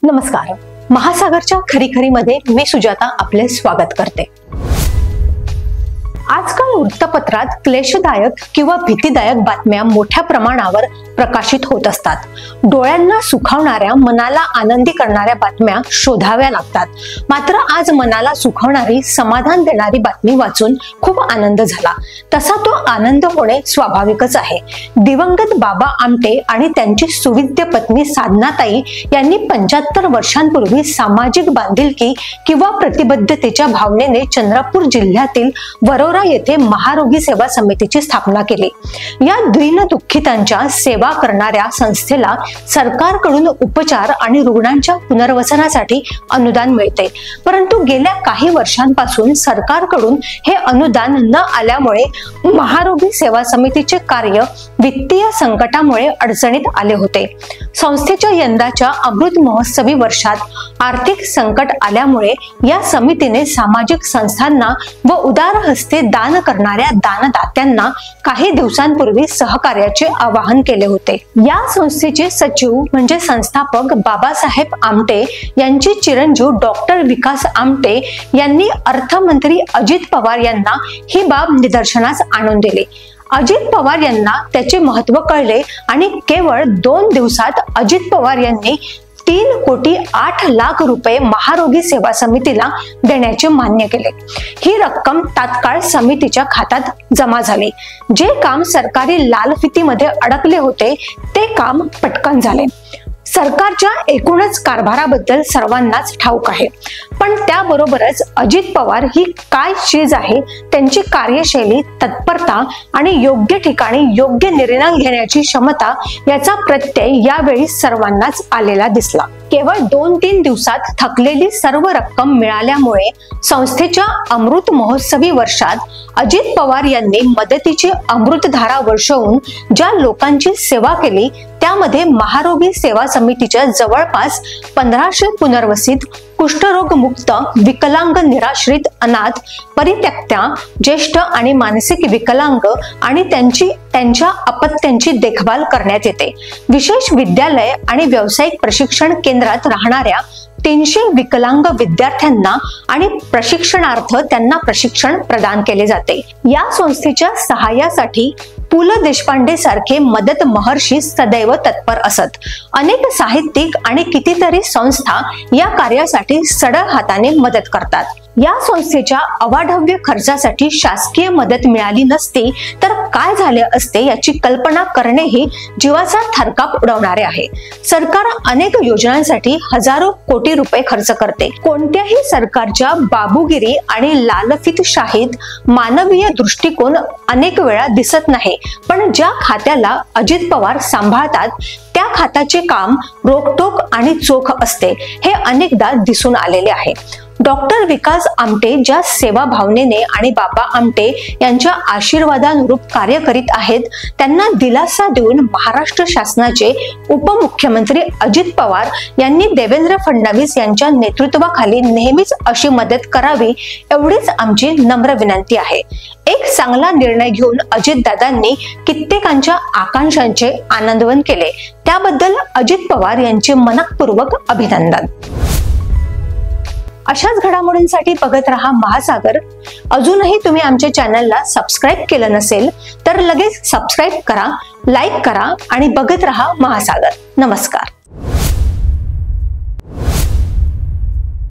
नमस्कार. महासागरच्या खरीखरीमध्ये मी सुजाता आपले स्वागत करते. आजकाल वृत्तपत्रात क्लेशदायक किंवा भीतीदायक बातम्या मोठ्या प्रमाणावर प्रकाशित होत असतात. डोळ्यांना सुखावणाऱ्या, मनाला आनंदी करणाऱ्या बातम्या शोधाव्या लागतात. मात्र आज मनाला सुखावणारी, समाधान देणारी बातमी वाचून खूप आनंद झाला. तसा तो आनंद होणे स्वाभाविकच आहे. दिवंगत बाबा आमटे आणि त्यांची सुविद्य पत्नी साधनाताई यांनी 75 वर्षांपूर्वी सामाजिक बांधिलकी किंवा प्रतिबद्धतेच्या भावनेने चंद्रपूर जिल्ह्यातील वरोरा येथे महारोगी सेवा समितीची स्थापना केली. या दीनदुःखितांच्या सेवा करणाऱ्या संस्थेला सरकारकडून उपचार आणि रुग्णांच्या पुनर्वसनासाठी अनुदान मिळते. परंतु गेल्या काही वर्षांपासून सरकारकडून हे अनुदान न आल्यामुळे महारोगी सेवा समितीचे कार्य वित्तीय संकटामुळे अडचणीत आले होते. संस्थेच्या यंदाच्या अमृत महोत्सवी वर्षात आर्थिक संकट आल्यामुळे या समितीने सामाजिक संस्थांना व उदार हस्ते दान करणाऱ्या दानदात्यांना काही दिवसांपूर्वी सहकार्याचे आवाहन केले होते. या संस्थेचे सचिव म्हणजे संस्थापक बाबासाहेब आमटे यांची चिरंजीव डॉक्टर विकास आमटे यांनी अर्थमंत्री अजित पवार यांना ही बाब निदर्शनास आणून दिली. अजित पवार यांना त्याचे महत्त्व कळले आणि केवळ 2 दिवसात अजित पवार यांनी 3,08,00,000 रुपये महारोगी सेवा समितीला देण्याचे मान्य केले. ही रक्कम तात्काळ समितीच्या खात्यात जमा झाली. जे काम सरकारी लाल फितीमध्ये अडकले होते ते काम पटकन झाले. सरकारच्या एकूणच कारभाराबद्दल सर्वांनाच ठाऊक आहे, पण त्याबरोबरच अजित पवार ही काय चीज आहे, त्यांची कार्यशैली, तत्परता आणि योग्य ठिकाणी योग्य निर्णय घेण्याची क्षमता याचा प्रत्यय यावेळी सर्वांनाच आलेला दिसला. केवळ 2-3 दिवसात थकलेली सर्व रक्कम मिळाल्यामुळे संस्थेच्या अमृत महोत्सवी वर्षात अजित पवार यांनी मदतीची अमृतधारा वर्षवून ज्या लोकांची सेवा केली त्यामध्ये महारोगी सेवा समितीच्या जवळपास 1500 पुनर्वसित, कुष्ठरोग मुक्त, विकलांग, निराश्रित, अनाथ, परित्यक्त्या, ज्येष्ठ आणि मानसिक विकलांग आणि त्यांच्या अपत्यांची देखभाल करण्यात येते. विशेष विद्यालय आणि व्यावसायिक प्रशिक्षण केंद्रात राहणाऱ्या 300 विकलांग विद्यार्थ्यांना आणि प्रशिक्षणार्थ त्यांना प्रशिक्षण प्रदान केले जाते. या संस्थेच्या सहाय्यासाठी पु ल देशपांडे सारखे मदत महर्षी सदैव तत्पर असत. अनेक साहित्यिक आणि कितीतरी संस्था या कार्यासाठी सढळ हाताने मदत करतात. या संस्थेच्या अवाढव्य खर्चासाठी शासकीय मदत मिळाली नसती तर काय झाले असते याची कल्पना करणेही जीवाचा थरकाप उडवणारे आहे. सरकार अनेक योजनांसाठी हजारो कोटी रुपये खर्च करते. कोणत्याही सरकारच्या बाबूगिरी आणि लालफित शाहीत मानवीय दृष्टिकोन अनेक वेळा दिसत नाही, पण ज्या खात्याला अजित पवार सांभाळतात त्या खात्याचे काम रोखठोक आणि चोख असते हे अनेकदा दिसून आलेले आहे. डॉक्टर विकास आमटे ज्या सेवा भावनेने आणि बाबा आमटे यांच्या आशीर्वादानुरूप कार्य करीत आहेत त्यांना दिलासा देऊन महाराष्ट्र शासनाचे उपमुख्यमंत्री अजित पवार यांनी देवेंद्र फडणवीस यांच्या नेतृत्वाखाली नेहमीच अशी मदत करावी एवढीच आमची नम्र विनंती आहे. एक चांगला निर्णय घेऊन अजितदादांनी कित्येकांच्या आकांक्षांचे आनंदवन केले, त्याबद्दल अजित पवार यांचे मनपूर्वक अभिनंदन. अशाच घडामोडींसाठी बघत रहा महासागर. अजूनही तुम्ही आमच्या चॅनलला सबस्क्राईब केलं नसेल तर लगेच सबस्क्राईब करा, लाईक करा आणि बघत रहा महासागर. नमस्कार.